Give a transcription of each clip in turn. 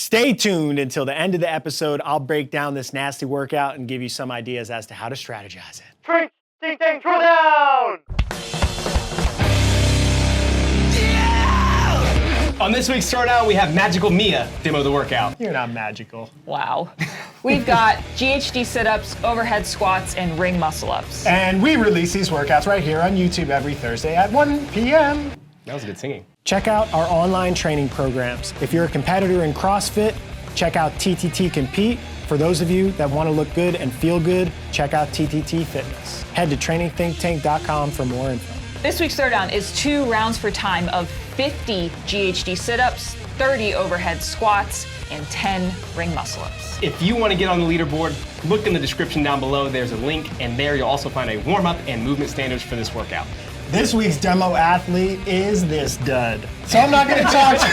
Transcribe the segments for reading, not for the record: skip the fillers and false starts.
Stay tuned until the end of the episode. I'll break down this nasty workout and give you some ideas as to how to strategize it. TTT THROWDOWN! On this week's Throwdown, we have Magical Mia demo the workout. You're not magical. Wow. We've got GHD sit-ups, overhead squats, and ring muscle ups. And we release these workouts right here on YouTube every Thursday at 1 p.m. That was good singing. Check out our online training programs. If you're a competitor in CrossFit, check out TTT Compete. For those of you that want to look good and feel good, check out TTT Fitness. Head to trainingthinktank.com for more info. This week's Throwdown is 2 rounds for time of 50 GHD sit-ups, 30 overhead squats, and 10 ring muscle ups. If you want to get on the leaderboard, look in the description down below. There's a link, and there you'll also find a warm-up and movement standards for this workout. This week's demo athlete is this dud. So I'm not going to talk to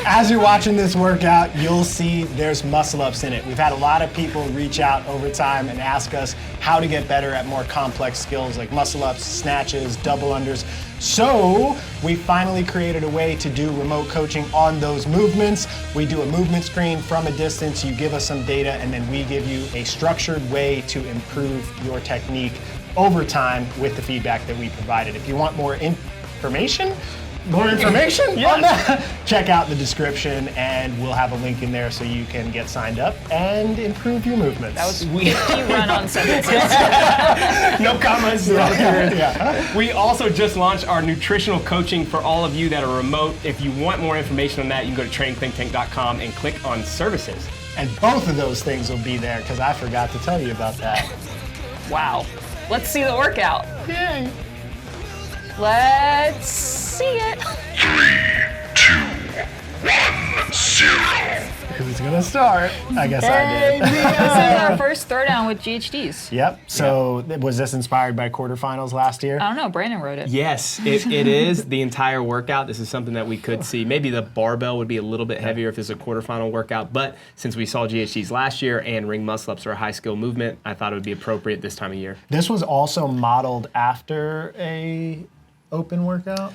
As you're watching this workout, you'll see there's muscle ups in it. We've had a lot of people reach out over time and ask us how to get better at more complex skills like muscle ups, snatches, double unders. So we finally created a way to do remote coaching on those movements. We do a movement screen from a distance. You give us some data, and then we give you a structured way to improve your technique over time with the feedback that we provided. If you want more information on that, check out the description, and we'll have a link in there so you can get signed up and improve your movements. That was 50 run-on sentences. No comments. Yeah. We also just launched our nutritional coaching for all of you that are remote. If you want more information on that, you can go to trainingthinktank.com and click on services. And both of those things will be there because I forgot to tell you about that. Wow. Let's see the workout. Yay. Let's see it. 3, 2, 1, 0. Who's gonna start? I guess I did. This is our first Throwdown with GHDs. Yep. So was this inspired by quarterfinals last year? I don't know, Brandon wrote it. Yes, it is the entire workout. This is something that we could see. Maybe the barbell would be a little bit heavier if it's a quarterfinal workout, but since we saw GHDs last year and ring muscle ups are a high skill movement, I thought it would be appropriate this time of year. This was also modeled after a open workout?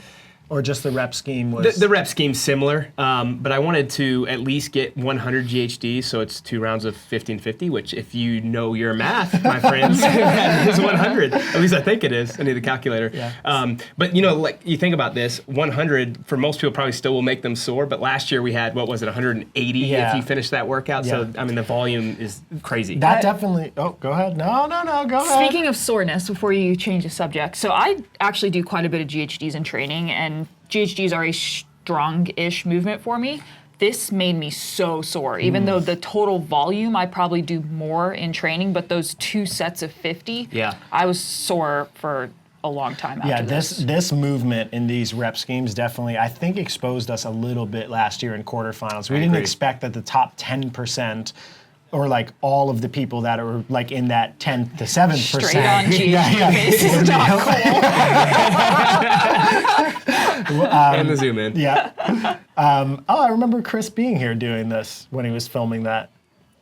Or just the rep scheme was? The rep scheme's similar, but I wanted to at least get 100 GHDs, so it's 2 rounds of 1550, which if you know your math, my friends, that is 100. At least I think it is. I need the calculator. Yeah. But you know, like you think about this, 100 for most people probably still will make them sore, but last year we had, what was it, 180 if you finished that workout, so I mean the volume is crazy. That definitely, go ahead. No, go ahead. Speaking of soreness, before you change the subject, so I actually do quite a bit of GHDs in training, and GHDs are a strong-ish movement for me. This made me so sore, even though the total volume, I probably do more in training, but those 2 sets of 50, I was sore for a long time after this movement in these rep schemes definitely, I think, exposed us a little bit last year in quarterfinals. We didn't expect that the top 10% or like all of the people that are like in that 10th to 7%. Straight on GHD basis. And the zoom in. Yeah. I remember Chris being here doing this when he was filming that.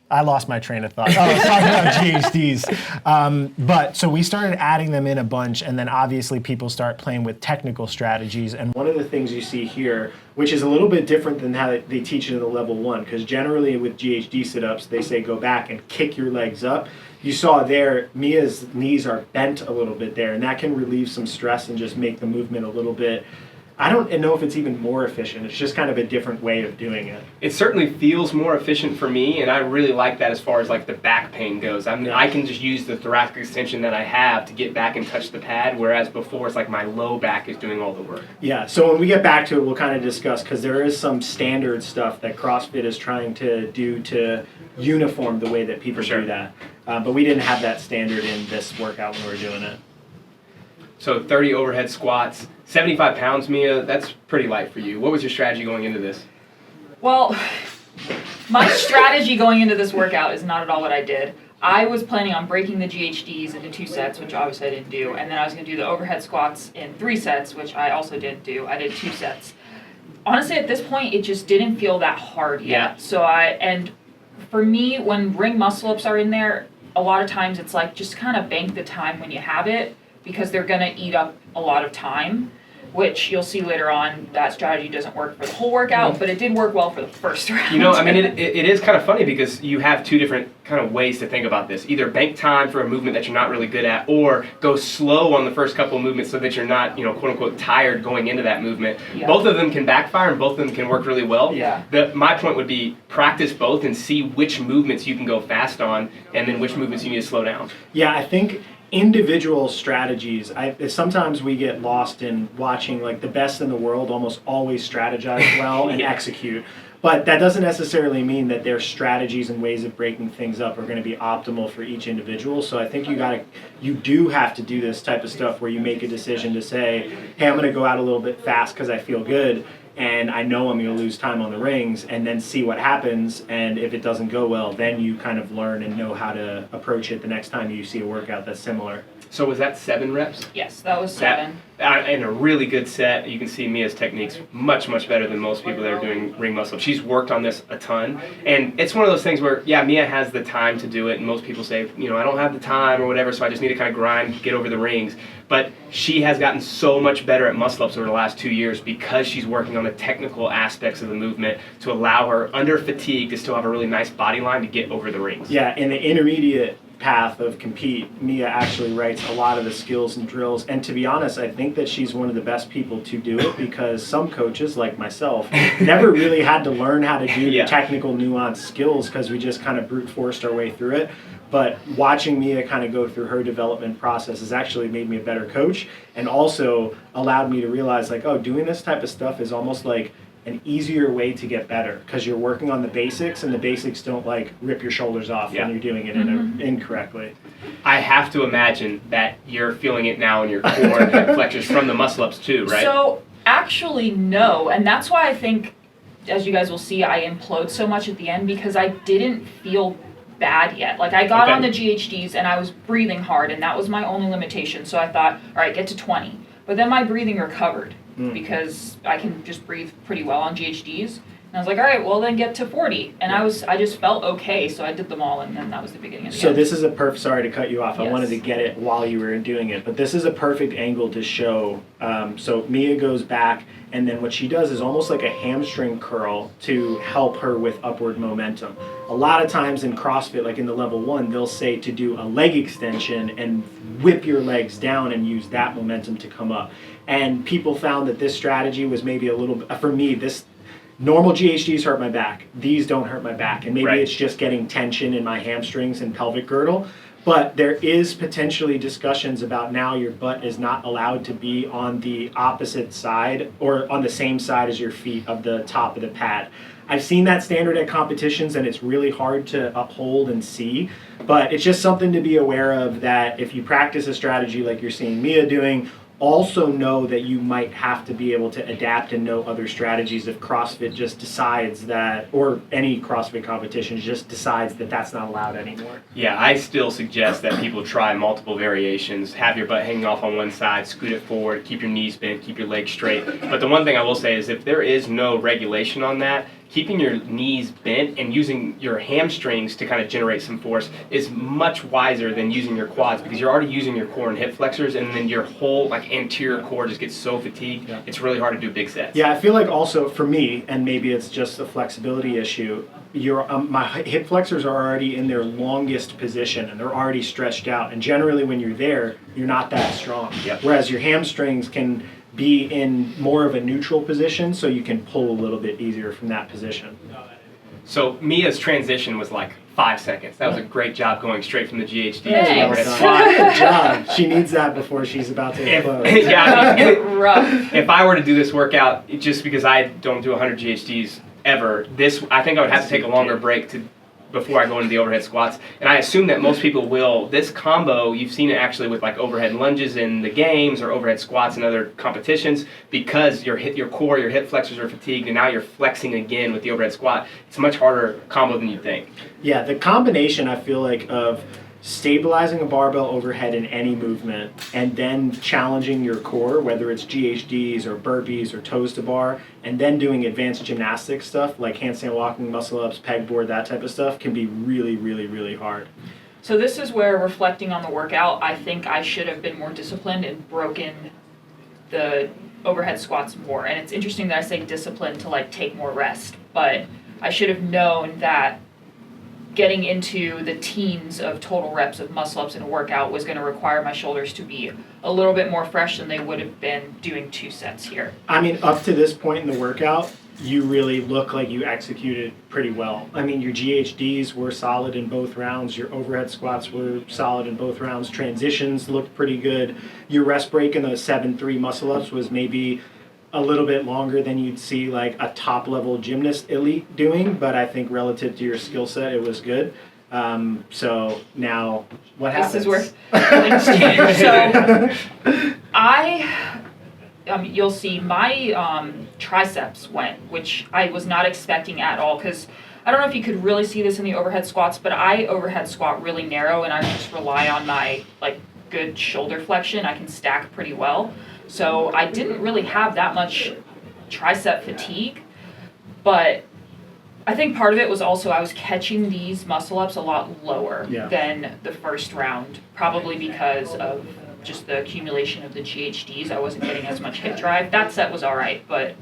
I lost my train of thought. I was talking about GHDs. But so we started adding them in a bunch, and then obviously people start playing with technical strategies. And one of the things you see here, which is a little bit different than how they teach it in the level 1, because generally with GHD sit-ups, they say go back and kick your legs up. You saw there, Mia's knees are bent a little bit there, and that can relieve some stress and just make the movement a little bit, I don't know if it's even more efficient. It's just kind of a different way of doing it. It certainly feels more efficient for me, and I really like that as far as like the back pain goes. I mean, I can just use the thoracic extension that I have to get back and touch the pad, whereas before it's like my low back is doing all the work. Yeah, so when we get back to it, we'll kind of discuss, because there is some standard stuff that CrossFit is trying to do to uniform the way that people do that. But we didn't have that standard in this workout when we were doing it. So 30 overhead squats, 75 pounds, Mia, that's pretty light for you. What was your strategy going into this? Well, my strategy going into this workout is not at all what I did. I was planning on breaking the GHDs into 2 sets, which obviously I didn't do, and then I was going to do the overhead squats in 3 sets, which I also didn't do. I did 2 sets. Honestly, at this point, it just didn't feel that hard yet. Yeah. So and for me, when ring muscle ups are in there, a lot of times it's like just kind of bank the time when you have it, because they're going to eat up a lot of time. which you'll see later on that strategy doesn't work for the whole workout, but it did work well for the first round. You know, I mean, it is kind of funny because you have two different kind of ways to think about this. Either bank time for a movement that you're not really good at, or go slow on the first couple of movements so that you're not, you know, quote unquote tired going into that movement. Yeah. Both of them can backfire and both of them can work really well. Yeah. My point would be practice both and see which movements you can go fast on and then which movements you need to slow down. Yeah, I think individual strategies, sometimes we get lost in watching like the best in the world almost always strategize well and execute. But that doesn't necessarily mean that their strategies and ways of breaking things up are going to be optimal for each individual. So I think you do have to do this type of stuff where you make a decision to say, hey, I'm going to go out a little bit fast because I feel good and I know I'm going to lose time on the rings, and then see what happens. And if it doesn't go well, then you kind of learn and know how to approach it the next time you see a workout that's similar. So was that 7 reps? Yes, that was 7. And a really good set. You can see Mia's technique's much, much better than most people that are doing ring muscle ups. She's worked on this a ton. And it's one of those things where, yeah, Mia has the time to do it, and most people say, you know, I don't have the time or whatever, so I just need to kind of grind, get over the rings. But she has gotten so much better at muscle ups over the last 2 years because she's working on the technical aspects of the movement to allow her, under fatigue, to still have a really nice body line to get over the rings. Yeah, in the intermediate path of compete, Mia actually writes a lot of the skills and drills, and to be honest, I think that she's one of the best people to do it because some coaches like myself never really had to learn how to do the technical nuanced skills because we just kind of brute forced our way through it. But watching Mia kind of go through her development process has actually made me a better coach, and also allowed me to realize like, oh, doing this type of stuff is almost like an easier way to get better because you're working on the basics, and the basics don't like rip your shoulders off when you're doing it incorrectly. I have to imagine that you're feeling it now in your core and hip flexors from the muscle ups too, right? So actually no, and that's why I think, as you guys will see, I implode so much at the end because I didn't feel bad yet. Like I got on the GHDs and I was breathing hard, and that was my only limitation. So I thought, all right, get to 20. But then my breathing recovered because I can just breathe pretty well on GHDs. And I was like, all right, well then get to 40. And I just felt okay, so I did them all, and then that was the beginning of the end. This is a perfect, sorry to cut you off, Yes. I wanted to get it while you were doing it, but this is a perfect angle to show. So Mia goes back, and then what she does is almost like a hamstring curl to help her with upward momentum. A lot of times in CrossFit, like in the level 1, they'll say to do a leg extension and whip your legs down and use that momentum to come up. And people found that this strategy was maybe a little, for me, this normal GHDs hurt my back. These don't hurt my back. And maybe it's just getting tension in my hamstrings and pelvic girdle. But there is potentially discussions about now your butt is not allowed to be on the opposite side or on the same side as your feet of the top of the pad. I've seen that standard at competitions, and it's really hard to uphold and see. But it's just something to be aware of, that if you practice a strategy like you're seeing Mia doing, also know that you might have to be able to adapt and know other strategies if CrossFit just decides that, or any CrossFit competition just decides that that's not allowed anymore. Yeah, I still suggest that people try multiple variations. Have your butt hanging off on one side, scoot it forward, keep your knees bent, keep your legs straight. But the one thing I will say is if there is no regulation on that, keeping your knees bent and using your hamstrings to kind of generate some force is much wiser than using your quads, because you're already using your core and hip flexors, and then your whole like anterior core just gets so fatigued, it's really hard to do big sets. Yeah, I feel like also for me, and maybe it's just a flexibility issue, my hip flexors are already in their longest position and they're already stretched out, and generally when you're there, you're not that strong. Whereas your hamstrings can be in more of a neutral position, so you can pull a little bit easier from that position. So Mia's transition was like 5 seconds. That was a great job going straight from the GHD to Thanks. the overhead squat. Good job. She needs that before she's about to implode. Yeah, I mean, Rough. if I were to do this workout, just because I don't do 100 GHDs ever, I think I would have to take a longer break before I go into the overhead squats. And I assume that most people will. This combo, you've seen it actually with like overhead lunges in the games or overhead squats in other competitions, because your core, your hip flexors are fatigued, and now you're flexing again with the overhead squat. It's a much harder combo than you'd think. Yeah, the combination, I feel like, of stabilizing a barbell overhead in any movement and then challenging your core, whether it's GHDs or burpees or toes to bar, and then doing advanced gymnastic stuff like handstand walking, muscle ups, pegboard, that type of stuff, can be really, really, really hard. So this is where, reflecting on the workout, I think I should have been more disciplined and broken the overhead squats more. And it's interesting that I say discipline to like take more rest, but I should have known that getting into the teens of total reps of muscle ups in a workout was going to require my shoulders to be a little bit more fresh than they would have been doing 2 sets here. I mean, up to this point in the workout, you really look like you executed pretty well. I mean, your GHDs were solid in both rounds. Your overhead squats were solid in both rounds. Transitions looked pretty good. Your rest break in the 7-3 muscle ups was maybe a little bit longer than you'd see like a top level gymnast elite doing, but I think relative to your skill set, it was good. So now what happens? This is where things change. So you'll see my triceps went, which I was not expecting at all, because I don't know if you could really see this in the overhead squats, but I overhead squat really narrow and I just rely on my like good shoulder flexion. I can stack pretty well. So I didn't really have that much tricep fatigue, but I think part of it was also I was catching these muscle ups a lot lower than the first round, probably because of just the accumulation of the GHDs. I wasn't getting as much hip drive. That set was all right, but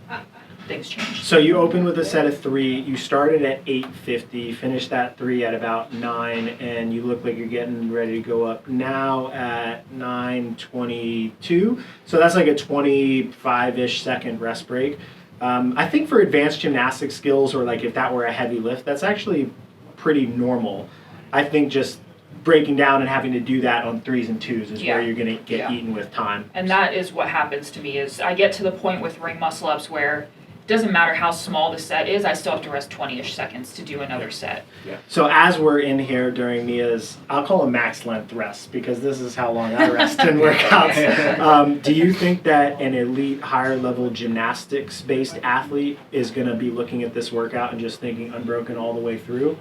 things changed. So you opened with a set of 3. You started at 850, finished that 3 at about 9, and you look like you're getting ready to go up now at 9:22. So that's like a 25-ish second rest break. I think for advanced gymnastic skills, or like if that were a heavy lift, that's actually pretty normal. I think just breaking down and having to do that on 3s and 2s is where you're going to get eaten with time. And that is what happens to me, is I get to the point with ring muscle ups where it doesn't matter how small the set is, I still have to rest 20-ish seconds to do another set. Yeah. So as we're in here during Mia's, I'll call them max length rests, because this is how long I rest in workouts. Do you think that an elite, higher level gymnastics based athlete is going to be looking at this workout and just thinking unbroken all the way through?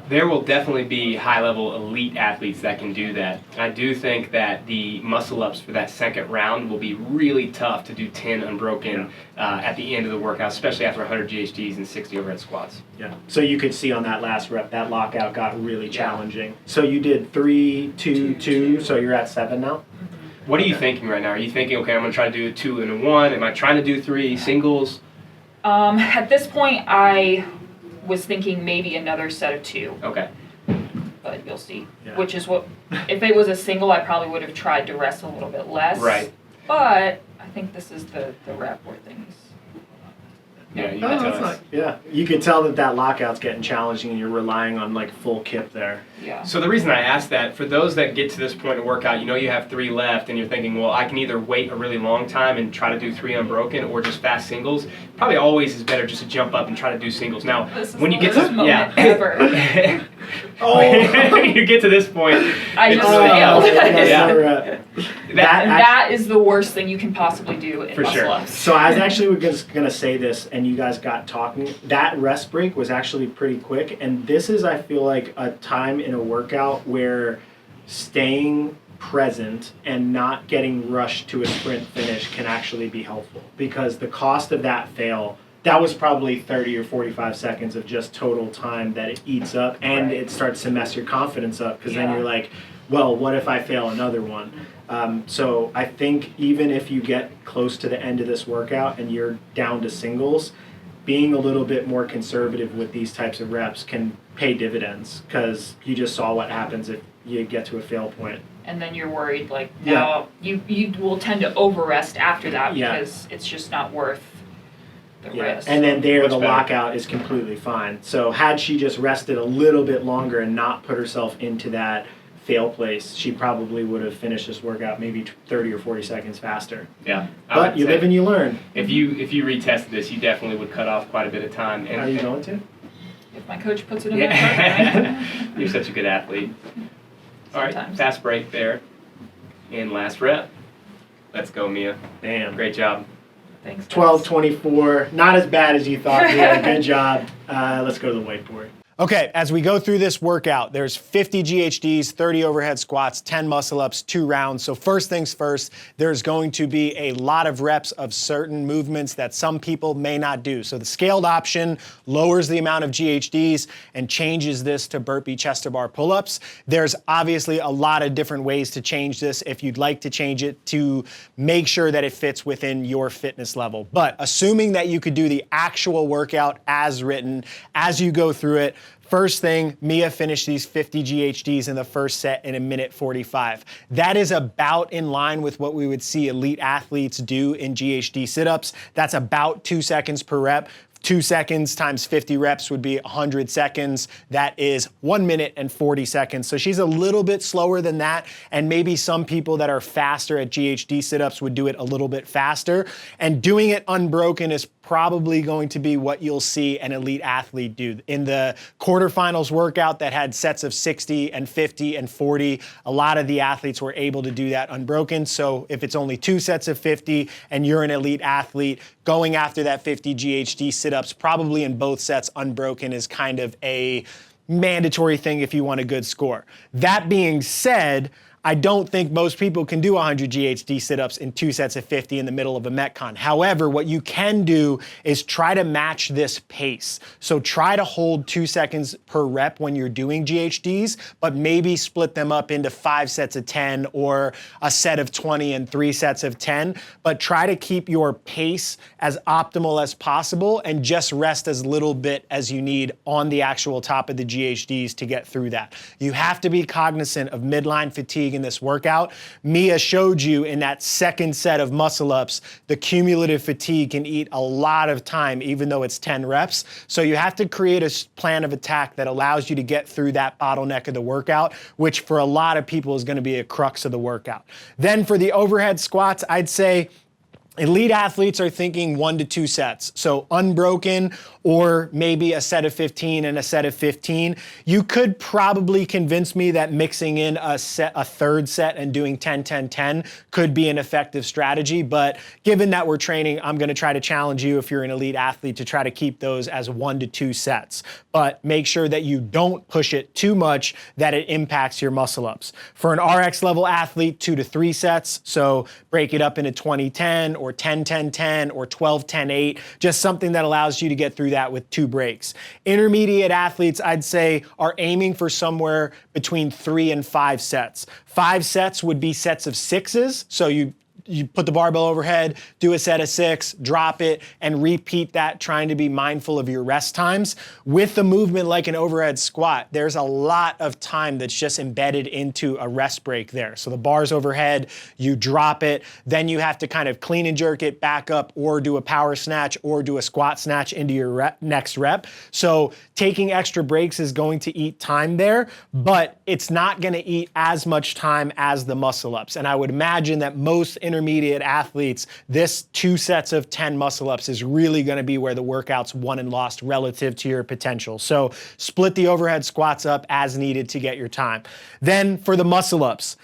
There will definitely be high-level elite athletes that can do that. I do think that the muscle ups for that second round will be really tough to do 10 unbroken at the end of the workout, especially after 100 GHDs and 60 overhead squats. Yeah. So you could see on that last rep, that lockout got really challenging. So you did 3, 2, 2, so you're at 7 now? What are you thinking right now? Are you thinking, okay, I'm going to try to do a 2 and a 1? Am I trying to do 3 singles? At this point, I was thinking maybe another set of 2. Okay. But you'll see. Yeah. Which is what, if it was a single, I probably would have tried to rest a little bit less. Right. But I think this is the rep where things. Yeah, you can tell. Yeah, you could tell that lockout's getting challenging and you're relying on like full kip there. Yeah. So the reason I asked that, for those that get to this point in workout, you know you have 3 left and you're thinking, well, I can either wait a really long time and try to do 3 unbroken or just fast singles. Probably always is better just to jump up and try to do singles. Now, when you get to ever. When you get to this point, I just failed. That is the worst thing you can possibly do in muscle ups. So I was actually going to say this, and you guys got talking. That rest break was actually pretty quick, and this is, I feel like, a time in a workout where staying present and not getting rushed to a sprint finish can actually be helpful, because the cost of that fail, that was probably 30 or 45 seconds of just total time that it eats up, and it starts to mess your confidence up, because then you're like, well, what if I fail another one? So I think even if you get close to the end of this workout and you're down to singles, being a little bit more conservative with these types of reps can pay dividends, because you just saw what happens if you get to a fail point. And then you're worried, like, now you will tend to over-rest after that, because it's just not worth the risk. And then the lockout is completely fine. So had she just rested a little bit longer and not put herself into that fail place, she probably would have finished this workout maybe 30 or 40 seconds faster. Yeah. But you live and you learn. If you retested this, you definitely would cut off quite a bit of time. Are you going to? If my coach puts it in my program. You're such a good athlete. All right, fast break there. And last rep. Let's go, Mia. Damn. Great job. Thanks. 12:24. Not as bad as you thought, Mia. Good job. Let's go to the whiteboard. Okay, as we go through this workout, there's 50 GHDs, 30 overhead squats, 10 muscle ups, 2 rounds. So first things first, there's going to be a lot of reps of certain movements that some people may not do. So the scaled option lowers the amount of GHDs and changes this to burpee chest to bar pull-ups. There's obviously a lot of different ways to change this if you'd like to change it to make sure that it fits within your fitness level. But assuming that you could do the actual workout as written, as you go through it, first thing, Mia finished these 50 GHDs in the first set in 1:45. That is about in line with what we would see elite athletes do in GHD sit-ups. That's about 2 seconds per rep. 2 seconds times 50 reps would be 100 seconds. That is 1 minute and 40 seconds. So she's a little bit slower than that. And maybe some people that are faster at GHD sit-ups would do it a little bit faster. And doing it unbroken is probably going to be what you'll see an elite athlete do. In the quarterfinals workout that had sets of 60 and 50 and 40, a lot of the athletes were able to do that unbroken. So if it's only 2 sets of 50 and you're an elite athlete, going after that 50 GHD sit-ups, probably in both sets unbroken, is kind of a mandatory thing if you want a good score. That being said, I don't think most people can do 100 GHD sit-ups in 2 sets of 50 in the middle of a Metcon. However, what you can do is try to match this pace. So try to hold 2 seconds per rep when you're doing GHDs, but maybe split them up into 5 sets of 10 or a set of 20 and 3 sets of 10. But try to keep your pace as optimal as possible and just rest as little bit as you need on the actual top of the GHDs to get through that. You have to be cognizant of midline fatigue in this workout. Mia showed you in that second set of muscle ups, the cumulative fatigue can eat a lot of time, even though it's 10 reps. So you have to create a plan of attack that allows you to get through that bottleneck of the workout, which for a lot of people is going to be a crux of the workout. Then for the overhead squats, I'd say elite athletes are thinking 1 to 2 sets. So unbroken, or maybe a set of 15 and a set of 15. You could probably convince me that mixing in a third set and doing 10, 10, 10 could be an effective strategy. But given that we're training, I'm going to try to challenge you, if you're an elite athlete, to try to keep those as 1 to 2 sets. But make sure that you don't push it too much that it impacts your muscle ups. For an RX level athlete, 2 to 3 sets. So break it up into 20, 10 or 10, 10, 10 or 12, 10, 8. Just something that allows you to get through that with 2 breaks. Intermediate athletes, I'd say, are aiming for somewhere between 3 and 5 sets. 5 sets would be sets of 6s. So you put the barbell overhead, do a set of 6, drop it, and repeat that, trying to be mindful of your rest times. With a movement like an overhead squat, there's a lot of time that's just embedded into a rest break there. So the bar's overhead, you drop it, then you have to kind of clean and jerk it back up, or do a power snatch, or do a squat snatch into your next rep. So taking extra breaks is going to eat time there, but it's not going to eat as much time as the muscle ups. And I would imagine that most intermediate athletes, this 2 sets of 10 muscle ups is really going to be where the workout's won and lost relative to your potential. So split the overhead squats up as needed to get your time. Then for the muscle ups,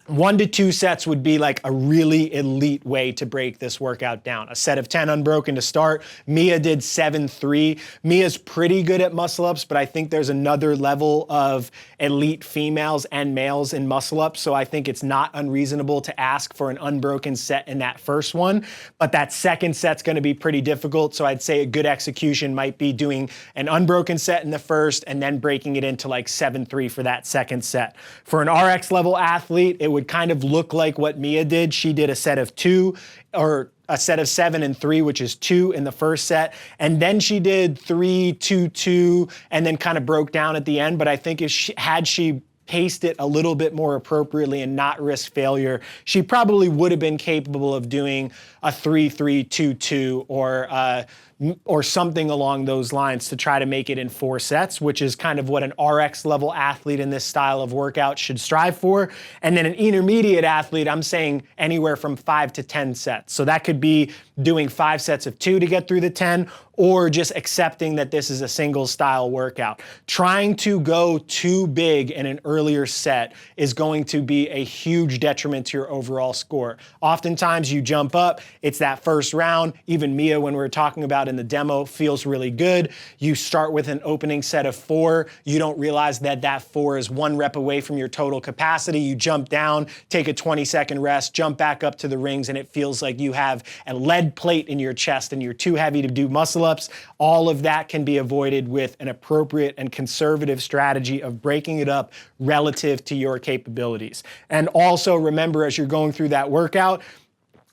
1 to 2 sets would be like a really elite way to break this workout down. A set of 10 unbroken to start. Mia did 7-3. Mia's pretty good at muscle ups, but I think there's another level of elite females and males in muscle ups. So I think it's not unreasonable to ask for an unbroken set in that first one. But that second set's going to be pretty difficult. So I'd say a good execution might be doing an unbroken set in the first and then breaking it into like 7-3 for that second set. For an RX level athlete, it would kind of look like what Mia did. She did a set of 2, or a set of 7 and 3, which is 2 in the first set. And then she did 3, 2, 2, and then kind of broke down at the end. But I think if she paced it a little bit more appropriately and not risk failure, she probably would have been capable of doing a 3, 3, 2, 2, or something along those lines to try to make it in 4 sets, which is kind of what an RX level athlete in this style of workout should strive for. And then an intermediate athlete, I'm saying anywhere from 5 to 10 sets. So that could be doing 5 sets of 2 to get through the 10, or just accepting that this is a single style workout. Trying to go too big in an earlier set is going to be a huge detriment to your overall score. Oftentimes you jump up, it's that first round. Even Mia, when we were talking about workout in the demo feels really good. You start with an opening set of 4. You don't realize that that 4 is 1 rep away from your total capacity. You jump down, take a 20-second rest, jump back up to the rings, and it feels like you have a lead plate in your chest and you're too heavy to do muscle ups. All of that can be avoided with an appropriate and conservative strategy of breaking it up relative to your capabilities. And also remember, as you're going through that workout,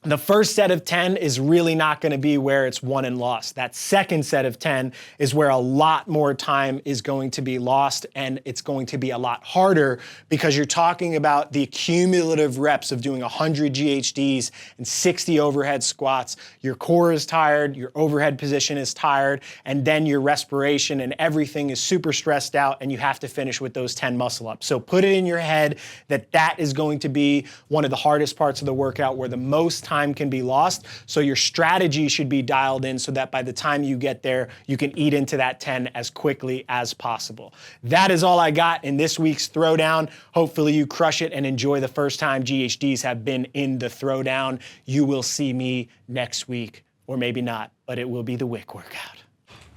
the first set of 10 is really not going to be where it's won and lost. That second set of 10 is where a lot more time is going to be lost, and it's going to be a lot harder because you're talking about the cumulative reps of doing 100 GHDs and 60 overhead squats. Your core is tired, your overhead position is tired, and then your respiration and everything is super stressed out, and you have to finish with those 10 muscle ups. So put it in your head that that is going to be one of the hardest parts of the workout where the most time can be lost. So your strategy should be dialed in so that by the time you get there, you can eat into that 10 as quickly as possible. That is all I got in this week's Throwdown. Hopefully you crush it and enjoy the first time GHDs have been in the Throwdown. You will see me next week, or maybe not, but it will be the WIC workout.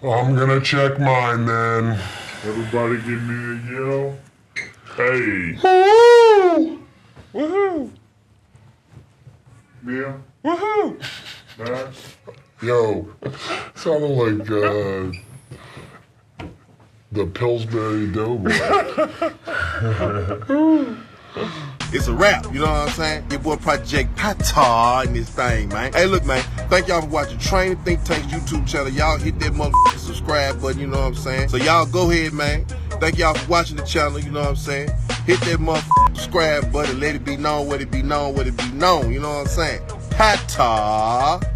I'm gonna check mine then. Everybody give me a yell. Hey. Woo! Woohoo! Yeah. Woohoo! Max? Yo, sounded like the Pillsbury Doughboy. It's a wrap, you know what I'm saying? Your boy Project Pata in this thing, man. Hey, look, man, thank y'all for watching Training Think Tank's YouTube channel. Y'all hit that motherfucking subscribe button, you know what I'm saying? So y'all go ahead, man. Thank y'all for watching the channel, you know what I'm saying? Hit that motherfucking subscribe button, let it be known, what it be known, what it be known, you know what I'm saying? Pata.